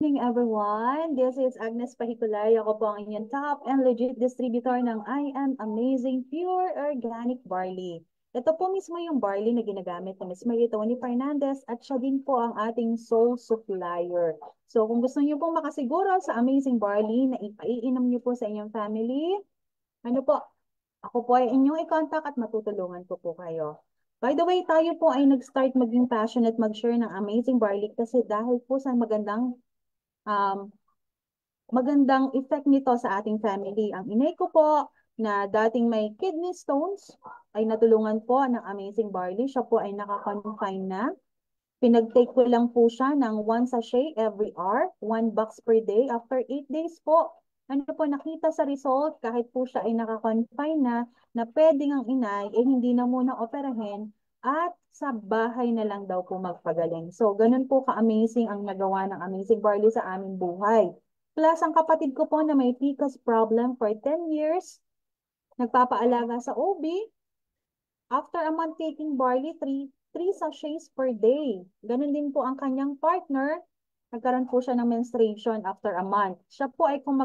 Morning everyone, this is Agnes Pahiculay. Ako po ang inyong top and legit distributor ng I Am Amazing Pure Organic Barley. Ito po mismo yung barley na ginagamit ni Ms. Marie Tony Fernandez at siya din po ang ating sole supplier. So kung gusto niyo pong makasiguro sa Amazing Barley na ipaiinom niyo po sa inyong family, ano po, ako po ay inyong i-contact at matutulungan ko po kayo. By the way, tayo po ay nag-start maging passionate mag-share ng Amazing Barley kasi dahil po sa um, magandang effect nito sa ating family. Ang inay ko po na dating may kidney stones ay natulungan po ng Amazing Barley. Siya po ay naka-confine na. Pinag-take ko lang po siya ng 1 sachet every hour, 1 box per day. After 8 days po, ano po nakita sa result, kahit po siya ay naka-confine na pwedeng ang inay, eh hindi na muna operahin at sa bahay na lang daw po magpagaling. So, ganun po ka-amazing ang nagawa ng Amazing Barley sa aming buhay. Plus, ang kapatid ko po na may PCOS problem for 10 years, nagpapaalaga sa OB, after a month taking barley, 3 sachets per day. Ganun din po ang kanyang partner. Nagkaroon po siya ng menstruation after a month. Siya po ay kung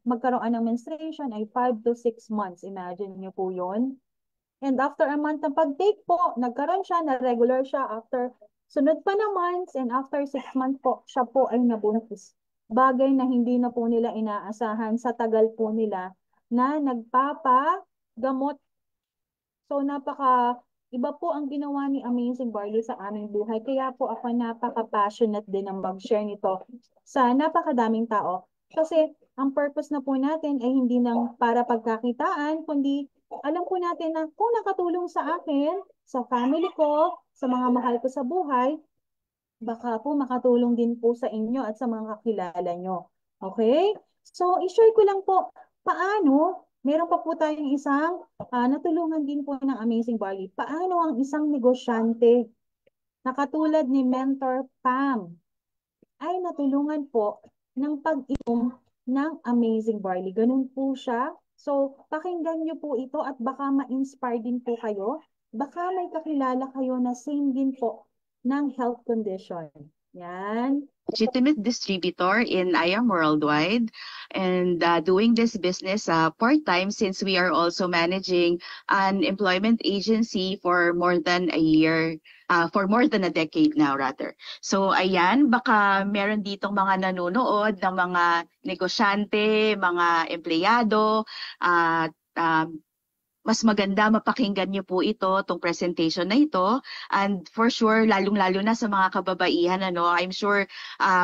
magkaroon ng menstruation ay 5 to 6 months. Imagine niyo po yun. And after a month ng pag-take po, nagkaroon siya, na regular siya after sunod pa na months and after 6 months po, siya po ay nabuntis. Bagay na hindi na po nila inaasahan sa tagal po nila na nagpapagamot. So iba po ang ginawa ni Amazing Barley sa aming buhay. Kaya po ako napaka-passionate din ng mag-share nito sa napakadaming tao. Kasi ang purpose na po natin ay hindi lang para pagkakitaan, kundi alam po natin na kung nakatulong sa akin, sa family ko, sa mga mahal ko sa buhay, baka po makatulong din po sa inyo at sa mga kakilala nyo. Okay? So, i-share ko lang po, paano, meron pa po tayong isang natulungan din po ng Amazing Barley. Paano ang isang negosyante na katulad ni Mentor Pam ay natulungan po ng pag-inom ng Amazing Barley. Ganun po siya. So, pakinggan niyo po ito at baka ma-inspire din po kayo. Baka may kakilala kayo na same din po ng health condition. Yan. Legitimate distributor in IAM Worldwide and doing this business part-time since we are also managing an employment agency for more than a year, for more than a decade now rather. So ayan, baka meron ditong mga nanonood ng mga negosyante, mga empleyado, at mas maganda mapakinggan niyo po ito, tong presentation na ito. And for sure, lalong-lalo na sa mga kababaihan, I'm sure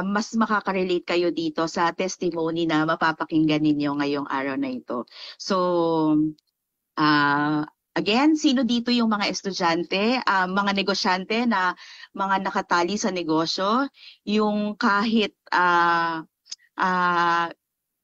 mas makaka-relate kayo dito sa testimony na mapapakinggan ninyo ngayong araw na ito. So, again, sino dito yung mga estudyante, mga negosyante na mga nakatali sa negosyo, yung kahit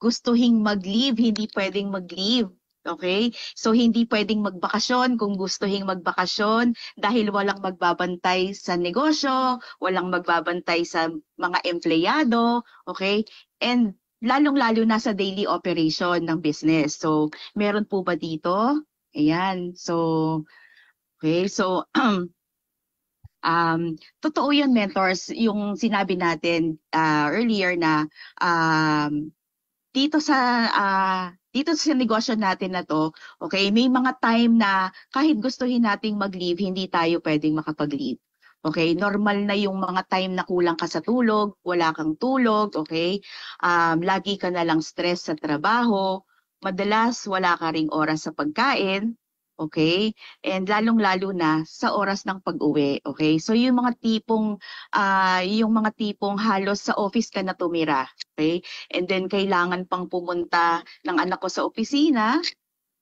gustuhing mag-leave, hindi pwedeng mag-leave. Okay? So, hindi pwedeng magbakasyon kung gustuhing magbakasyon dahil walang magbabantay sa negosyo, walang magbabantay sa mga empleyado, okay? And lalong-lalo na sa daily operation ng business. So, meron po ba dito? Ayan. So, okay. So, totoo yun, mentors, yung sinabi natin earlier na dito sa negosyo natin na to, okay, may mga time na kahit gustuhin nating mag-leave, hindi tayo pwedeng makapag-leave. Okay, normal na yung mga time na kulang ka sa tulog, wala kang tulog, okay? Lagi ka na lang stress sa trabaho, madalas wala ka ring oras sa pagkain, okay? And lalong-lalo na sa oras ng pag-uwi, okay? So yung mga tipong halos sa office ka na tumira, okay? And then kailangan pang pumunta ng anak ko sa opisina,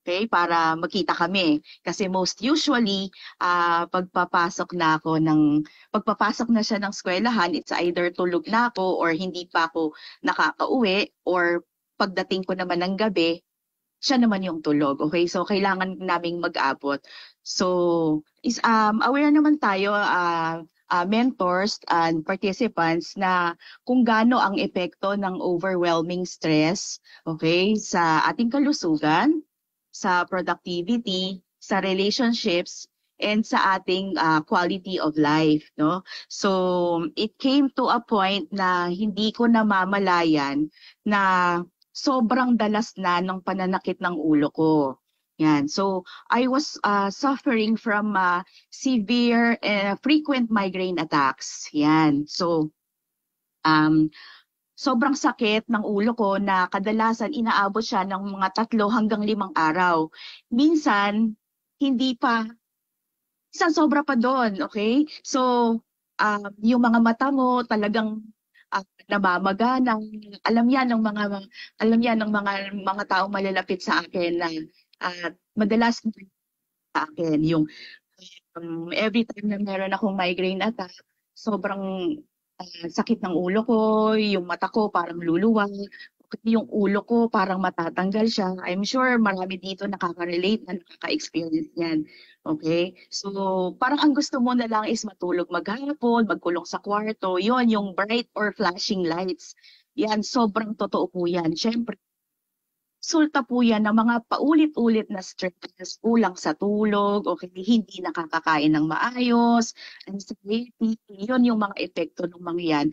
okay, para magkita kami. Kasi most usually, pagpapasok na siya ng eskwelahan, it's either tulog na ako or hindi pa ako nakakauwi, or pagdating ko naman ng gabi, siya naman yung tulog. Okay? So, kailangan naming mag-abot. So, aware naman tayo, mentors and participants, na kung gaano ang epekto ng overwhelming stress, okay, sa ating kalusugan, sa productivity, sa relationships, and sa ating quality of life, no? So it came to a point na hindi ko namamalayan na sobrang dalas na ng pananakit ng ulo ko. Yan. So I was suffering from severe frequent migraine attacks. Yan. So um sobrang sakit ng ulo ko na kadalasan inaabot siya ng mga 3 hanggang 5 araw. Minsan hindi pa, minsan sobra pa doon, okay? So yung mga mata mo talagang namamaga ng alam yan ng mga taong malalapit sa akin na madalas sa akin yung every time na meron akong migraine attack, sobrang sakit ng ulo ko, yung mata ko parang luluwang, yung ulo ko parang matatanggal siya. I'm sure marami dito nakaka-relate na nakaka-experience yan. Okay? So, parang ang gusto mo na lang is matulog maghapon, magkulong sa kwarto. Yon yung bright or flashing lights. Yan, sobrang totoo po yan. Siyempre, resulta po yan ng mga paulit-ulit na stress, kulang sa tulog, okay, hindi nakakakain ng maayos, anxiety, yun yung mga epekto ng mga yan.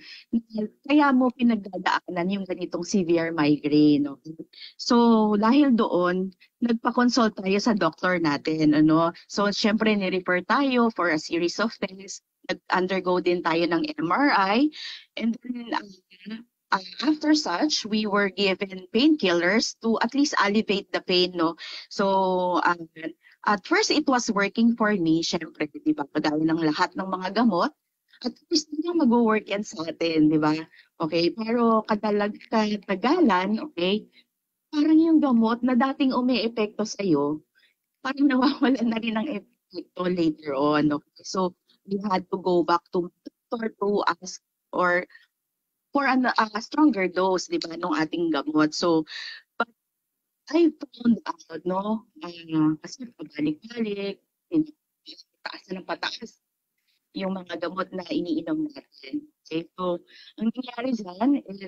Kaya mo pinagdadaanan yung ganitong severe migraine. Okay? So, dahil doon, nagpa-consult tayo sa doctor natin. Ano? So, syempre, ni-refer tayo for a series of tests. Nag-undergo din tayo ng MRI. And then, after such, we were given painkillers to at least alleviate the pain, no? So, at first, it was working for me, syempre, di ba? Pagdami ng lahat ng mga gamot, at least hindi mag-work yan sa atin, di ba? Okay, pero katagalan, okay, parang yung gamot na dating umi-epekto sa'yo, parang nawawalan na rin ng epekto later on, okay? So, we had to go back to doctor to ask or for a stronger dose, di ba, nung ating gamot. So, but I found out, no, kasi pabalik-balik, pataas na ng pataas yung mga gamot na iniinom natin. Okay, so, ang nangyari dyan is,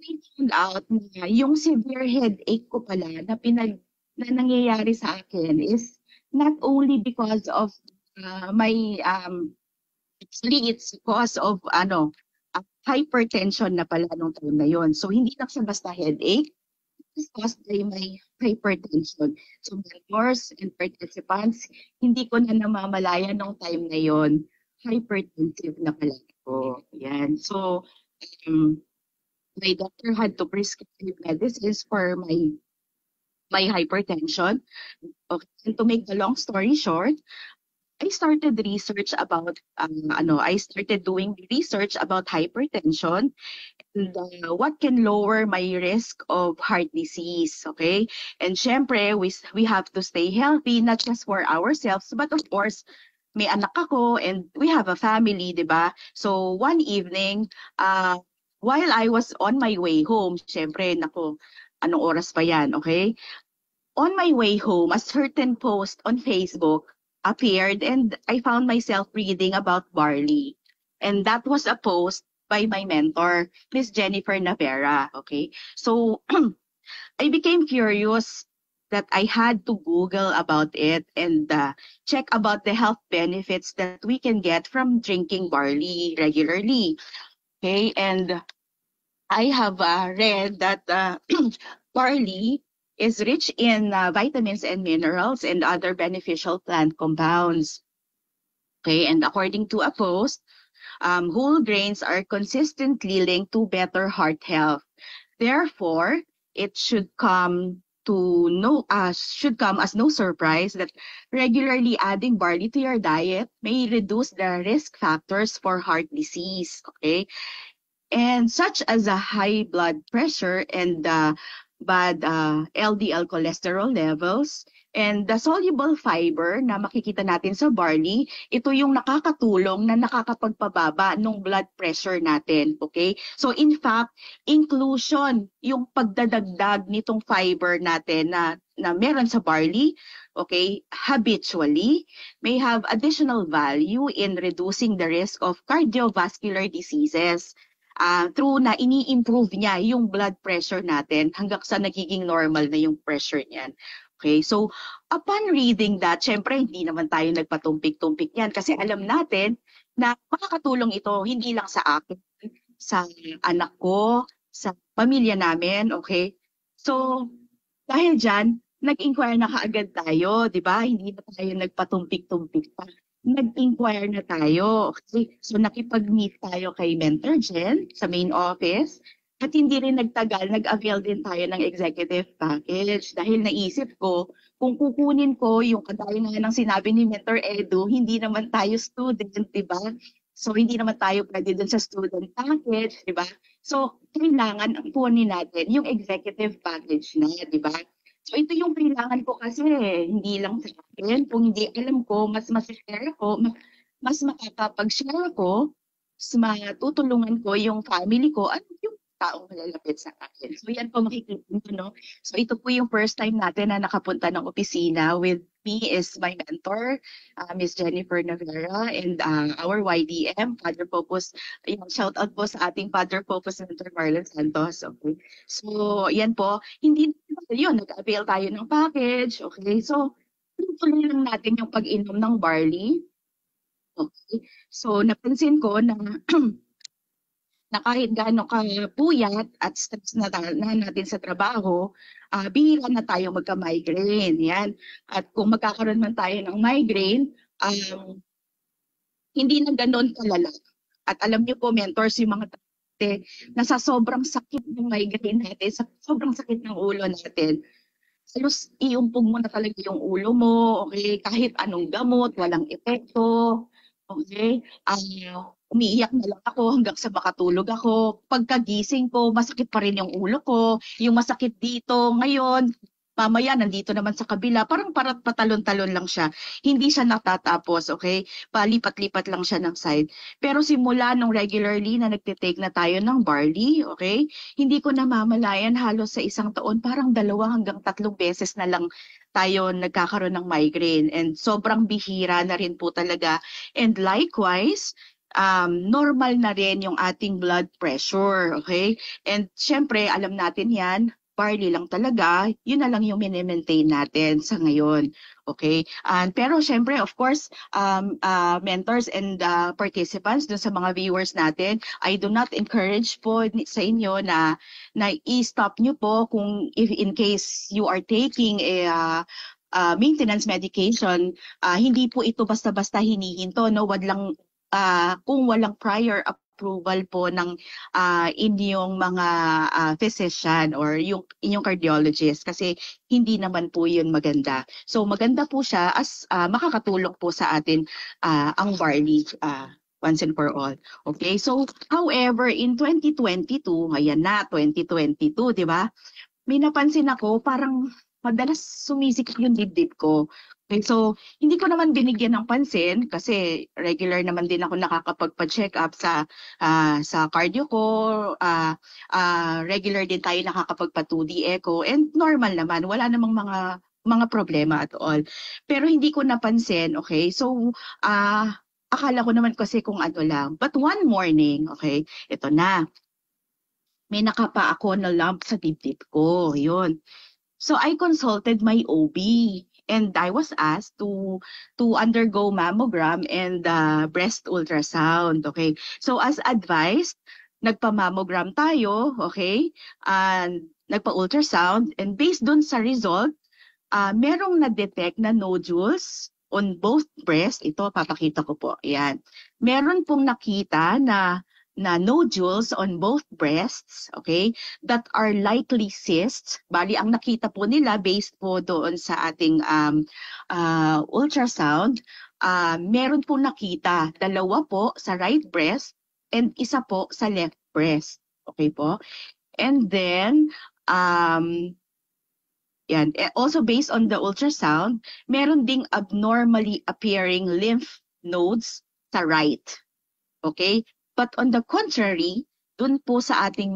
we found out na yung severe headache ko pala na nangyayari sa akin is not only because of my actually, it's cause of hypertension na pala nung time na yon. So, hindi lang siya basta headache. It's caused by my hypertension. So, mentors and participants, hindi ko na namamalayan nung time na yon. Hypertensive na pala ako. Yan. So, my doctor had to prescribe medicines for my hypertension. Okay. And to make the long story short, I started doing research about hypertension and what can lower my risk of heart disease, okay? And syempre, we have to stay healthy, not just for ourselves, but of course, may anak ako and we have a family, di ba? So one evening, while I was on my way home, syempre, nako, anong oras pa yan, okay? On my way home, a certain post on Facebook appeared and I found myself reading about barley. And that was a post by my mentor, Miss Jennifer Navera. Okay, so I became curious that I had to Google about it and check about the health benefits that we can get from drinking barley regularly. Okay, and I have read that barley is rich in vitamins and minerals and other beneficial plant compounds. Okay, and according to a post, whole grains are consistently linked to better heart health. Therefore, it should come as no surprise that regularly adding barley to your diet may reduce the risk factors for heart disease. Okay, and such as a high blood pressure and bad LDL cholesterol levels, and the soluble fiber na makikita natin sa barley, ito yung nakakatulong na nakakapagpababa ng blood pressure natin. Okay? So in fact, inclusion, yung pagdadagdag nitong fiber natin na meron sa barley, okay, habitually, may have additional value in reducing the risk of cardiovascular diseases. Through na ini-improve niya yung blood pressure natin hanggang sa nagiging normal na yung pressure niyan. Okay, so upon reading that, syempre hindi naman tayo nagpatumpik-tumpik yan kasi alam natin na makakatulong ito hindi lang sa akin, sa anak ko, sa pamilya namin, okay? So dahil dyan, nag-inquire na kaagad tayo, di ba? Hindi na tayo nagpatumpik-tumpik pa. Nag-inquire na tayo. Okay? So nakipag-meet tayo kay Mentor Jen sa main office. At hindi rin nagtagal, nag-avail din tayo ng executive package dahil naisip ko, kung kukunin ko yung kagaya nga ng sinabi ni Mentor Edu, hindi naman tayo student, di ba? So hindi naman tayo pwede dun sa student package, di ba? So kailangan ang kunin natin yung executive package na, di ba? So ito yung kailangan ko kasi hindi lang sa akin. Kung hindi alam ko, mas share ko, mas makakapag-share ako, mas matutulungan ko yung family ko at yung taong malalapit sa akin. So yan po makikita nyo, no? So ito po yung first time natin na nakapunta ng opisina. With me is my mentor, Miss Jennifer Navera, and our YDM, Father Focus. Yung shout out po sa ating Father Focus Mentor Marlon Santos. Okay. So yan po, hindi yun, nag-avail tayo ng package. Okay. So tuloy lang natin yung pag-inom ng barley. Okay. So napansin ko na na kahit gaano ka puyat at stress na natin sa trabaho, bihira na tayo magka-migraine. Yan. At kung magkakaroon man tayo ng migraine, hindi na ganoon kalala. At alam niyo po, mentors, yung mga na sa sobrang sakit ng migraine natin, sa sobrang sakit ng ulo natin, halos iumpog mo na talaga yung ulo mo, okay? Kahit anong gamot, walang epekto, okay? Umiiyak na lang ako hanggang sa makatulog ako. Pagkagising ko, masakit pa rin yung ulo ko. Yung masakit dito, ngayon, mamaya nandito naman sa kabila. Parang patalon-talon lang siya. Hindi siya natatapos, okay? Palipat-lipat lang siya ng side. Pero simula nung regularly na nagtitake na tayo ng barley, okay? Hindi ko namamalayan halos sa isang taon, parang 2 hanggang 3 beses na lang tayo nagkakaroon ng migraine. And sobrang bihira na rin po talaga. And likewise, normal na rin yung ating blood pressure, okay? And syempre, alam natin yan, barley lang talaga, yun na lang yung mini-maintain natin sa ngayon, okay? Pero syempre, of course, mentors and participants dun sa mga viewers natin, I do not encourage po sa inyo na i-stop nyo po kung if in case you are taking a maintenance medication, hindi po ito basta-basta hinihinto, no? Kung walang prior approval po ng inyong mga physician or yung inyong cardiologist kasi hindi naman po yun maganda. So maganda po siya as makakatulong po sa atin ang barley once and for all. Okay? So however, in 2022, ngayon na 2022, di ba? May napansin ako parang madalas sumisikip yung dibdib ko. Okay, so hindi ko naman binigyan ng pansin kasi regular naman din ako nakakapagpa-check up sa cardio ko, regular din tayo nakakapagpa 2D echo and normal naman, wala namang mga problema at all. Pero hindi ko napansin, okay? So akala ko naman kasi kung ano lang. But one morning, okay, ito na. May nakapa ako na lump sa dibdib ko, yun. So I consulted my OB and I was asked to undergo mammogram and breast ultrasound, okay? So as advised, nagpa-mammogram tayo, okay? And nagpa-ultrasound and based dun sa result, merong na-detect na nodules on both breast. Ito, papakita ko po. Ayan. Meron pong nakita na nodules on both breasts, okay, that are likely cysts. Bali, ang nakita po nila based po doon sa ating ultrasound, meron po nakita 2 po sa right breast and 1 po sa left breast. Okay po? And then, yan. Also based on the ultrasound, meron ding abnormally appearing lymph nodes sa right. Okay? But on the contrary, dun po sa ating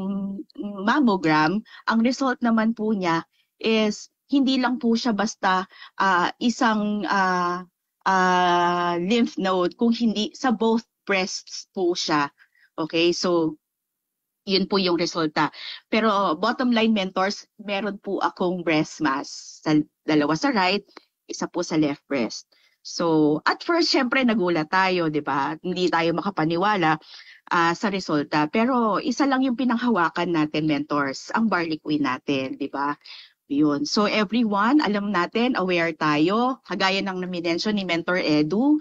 mammogram, ang result naman po niya is hindi lang po siya basta isang lymph node, kung hindi sa both breasts po siya. Okay, so Yun po yung resulta. Pero bottom line, mentors, meron po akong breast mass. Dalawa sa right, isa po sa left breast. So, at first, syempre, nagulat tayo, di ba? Hindi tayo makapaniwala sa resulta. Pero isa lang yung pinanghawakan natin, mentors, ang barley queen natin, di ba? Yun. So everyone, alam natin, aware tayo. Kagaya ng na-mention ni Mentor Edu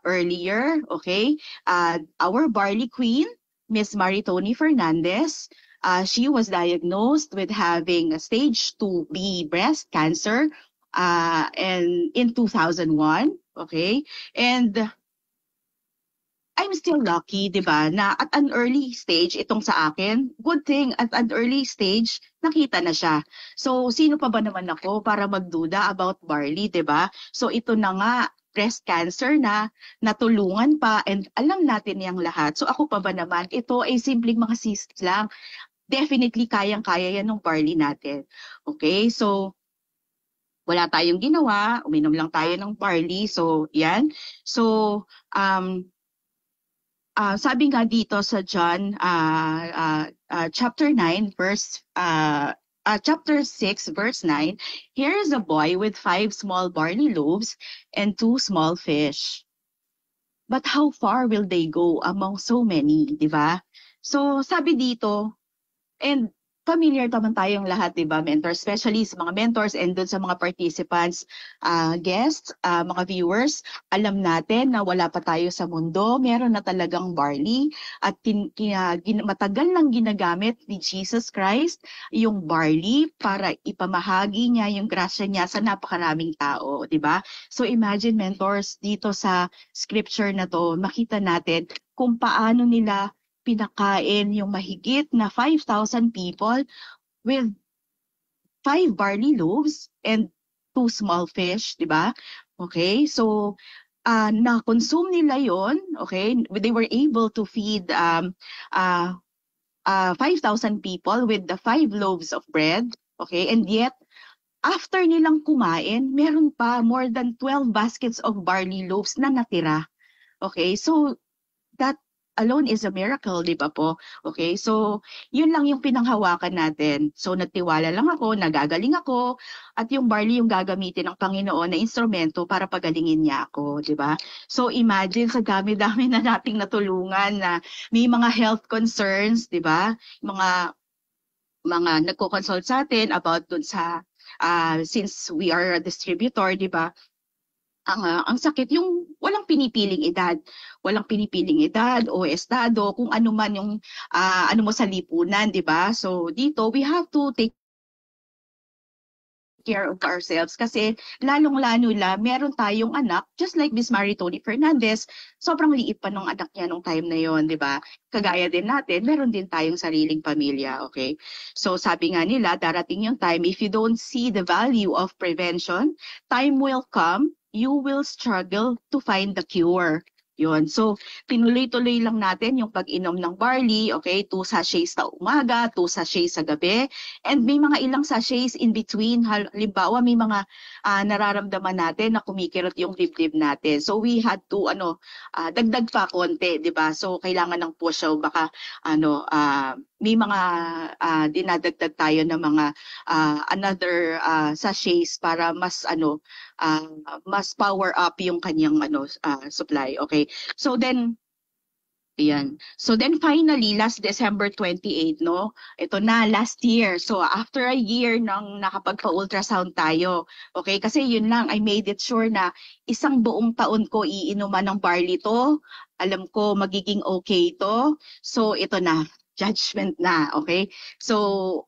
earlier, okay? Our barley queen, Miss Maritoni Fernandez, she was diagnosed with having a stage 2B breast cancer and in 2001, okay? And I'm still lucky, di ba, na at an early stage, itong sa akin, good thing, at an early stage, nakita na siya. So, sino pa ba naman ako para magduda about barley, di ba? So, ito na nga, breast cancer na, natulungan pa, and alam natin yung lahat. So, ako pa ba naman, ito ay simpleng mga cysts lang. Definitely, kayang-kaya yan ng barley natin. Okay, so, wala tayong ginawa, uminom lang tayo ng barley. So, yan. So, sabi nga dito sa John chapter 9 verse chapter 6 verse 9, here is a boy with 5 small barley loaves and 2 small fish. But how far will they go among so many, di ba? So sabi dito, and familiar naman tayong lahat, di ba, mentors, especially sa mga mentors and dun sa mga participants, guests, mga viewers, alam natin na wala pa tayo sa mundo, meron na talagang barley at matagal nang ginagamit ni Jesus Christ yung barley para ipamahagi niya yung grasya niya sa napakaraming tao, di ba? So imagine, mentors, dito sa scripture na to, makita natin kung paano nila pinakain yung mahigit na 5,000 people with 5 barley loaves and 2 small fish, di ba? Okay, so na-consume nila yon, okay? They were able to feed 5,000 people with the 5 loaves of bread, okay? And yet, after nilang kumain, meron pa more than 12 baskets of barley loaves na natira. Okay, so that alone is a miracle, di ba po? Okay, so yun lang yung pinanghawakan natin. So nagtiwala lang ako, nagagaling ako, at yung barley yung gagamitin ng Panginoon na instrumento para pagalingin niya ako, di ba? So imagine sa dami-dami na nating natulungan na may mga health concerns, di ba? Mga nagko-consult sa atin about dun sa since we are a distributor, di ba? Ang sakit yung walang pinipiling edad o estado, kung ano man yung ano mo sa lipunan, di ba? So dito we have to take care of ourselves kasi lalong-lalo meron tayong anak, just like Miss Maritoni Fernandez, sobrang liit pa nung anak niya nung time na yon, di ba? Kagaya din natin, meron din tayong sariling pamilya, okay? So sabi nga nila, darating yung time, if you don't see the value of prevention, time will come, you will struggle to find the cure. Yun. So, tinuloy-tuloy lang natin yung pag-inom ng barley, okay? 2 sachets sa umaga, 2 sachets sa gabi, and may mga ilang sachets in between. Halimbawa, may mga nararamdaman natin na kumikirot yung dibdib natin. So, we had to, dagdag pa konti, di ba? So, kailangan ng push. So, baka, may mga dinadagdag tayo ng mga another sachets para mas, mas power up yung kanyang supply. Okay. So then So then finally last December 28, no? Ito na last year. So after a year nang nakapagpa-ultrasound tayo. Okay? Kasi yun lang, I made it sure na isang buong taon ko iinuman ng barley to. Alam ko magiging okay to. So ito na, judgment na, okay? So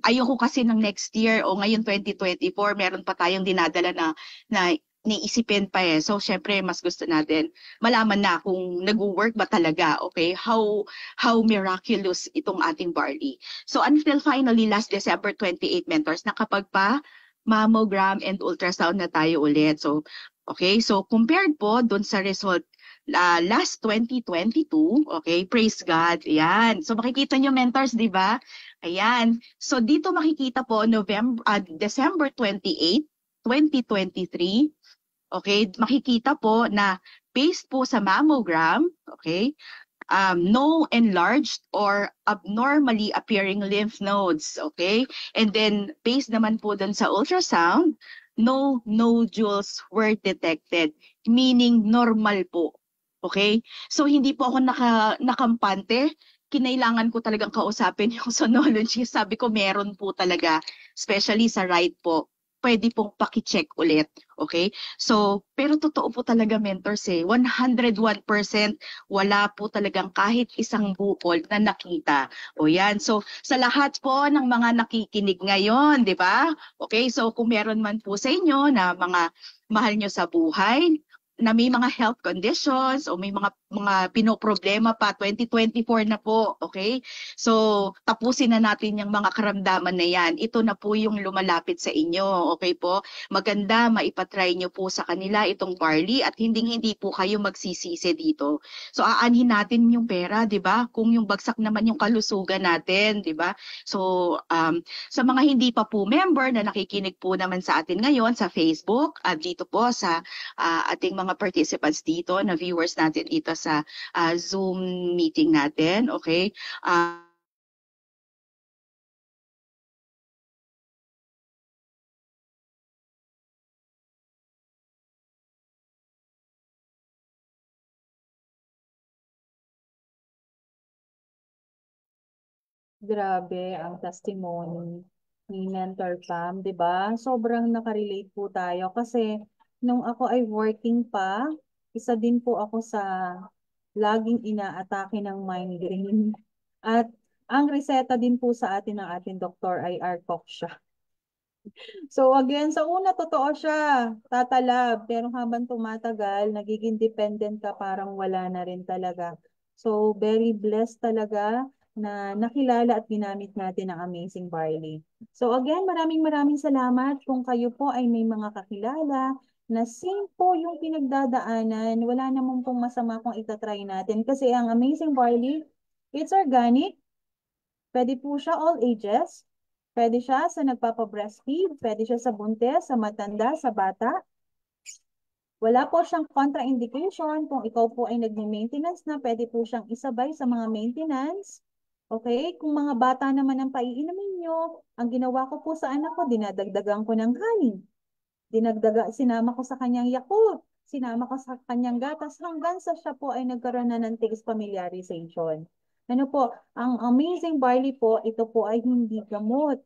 ayoko kasi ng next year o ngayon 2024, meron pa tayong dinadala na niisipin pa eh. So syempre mas gusto natin malaman na kung nag-work ba talaga, okay? How miraculous itong ating barley. So until finally last December 28, mentors, nakapagpa mammogram and ultrasound na tayo ulit. So okay, so compared po dun sa result last 2022, okay, praise God. Ayan. So makikita nyo, mentors, di ba? Ayan. So dito makikita po December 28, 2023. Okay, makikita po na based po sa mammogram, okay, no enlarged or abnormally appearing lymph nodes, okay? And then based naman po dun sa ultrasound, no nodules were detected, meaning normal po. Okay? So hindi po ako nakampante. Kinailangan ko talagang kausapin yung sonology. Sabi ko meron po talaga, especially sa right po. Pwede pong paki-check ulit. Okay? So, pero totoo po talaga mentors 101% wala po talagang kahit isang bukol na nakita. O yan. So, sa lahat po ng mga nakikinig ngayon, di ba? Okay, so kung meron man po sa inyo na mga mahal nyo sa buhay, na may mga health conditions o may mga pinoproblema pa 2024 na po, okay? So, tapusin na natin yung mga karamdaman na yan. Ito na po yung lumalapit sa inyo, okay po? Maganda maipatry nyo po sa kanila itong barley at hindi po kayo magsisisi dito. So, aanhin natin yung pera, 'di ba? Kung yung bagsak naman yung kalusugan natin, 'di ba? So, sa mga hindi pa po member na nakikinig po naman sa atin ngayon sa Facebook at dito po sa ating mga participants dito, na viewers natin dito sa Zoom meeting natin, okay? Grabe ang testimony ni Mentor Pam, 'di ba? Sobrang nakarelate po tayo kasi nung ako ay working pa, isa din po ako sa laging inaatake ng migraine. At ang reseta din po sa atin ng ating doktor ay Arcoxia. So again, sa una totoo siya, tatalab, pero habang tumatagal, nagiging dependent ka, parang wala na rin talaga. So very blessed talaga na nakilala at ginamit natin ang Amazing Barley. So again, maraming salamat kung kayo po ay may mga kakilala na same po yung pinagdadaanan, wala namang pong masama kung itatry natin kasi ang Amazing Barley, it's organic, pwede po siya all ages. Pwede siya sa nagpapa-breastfeed, pwede siya sa buntis, sa matanda, sa bata. Wala po siyang contraindication kung ikaw po ay nag-maintenance na, pwede po siyang isabay sa mga maintenance. Okay? Kung mga bata naman ang paiinumin nyo, ang ginawa ko po sa anak ko, dinadagdagan ko ng honey. Sinama ko sa kanyang Yakult, sinama ko sa kanyang gatas hanggang sa siya po ay nagkaroon na ng taste familiarization. Ano po, ang Amazing Barley po, ito po ay hindi gamot.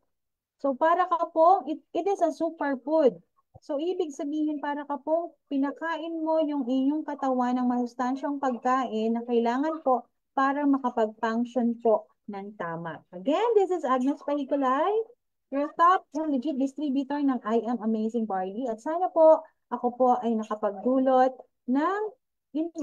So para ka po, it is a superfood. So ibig sabihin para ka po, pinakain mo yung inyong katawan ng masustansyang pagkain na kailangan po para makapag-function po ng tama. Again, this is Agnes Pahiculay, your top and legit distributor ng I Am Amazing Barley. At sana po, ako po ay nakapagdulot ng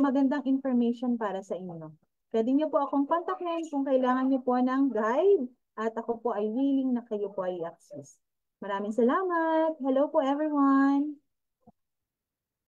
magandang information para sa inyo. Pwede niyo po akong kontakin kung kailangan niyo po ng guide at ako po ay willing na kayo po ay i-access. Maraming salamat. Hello po everyone.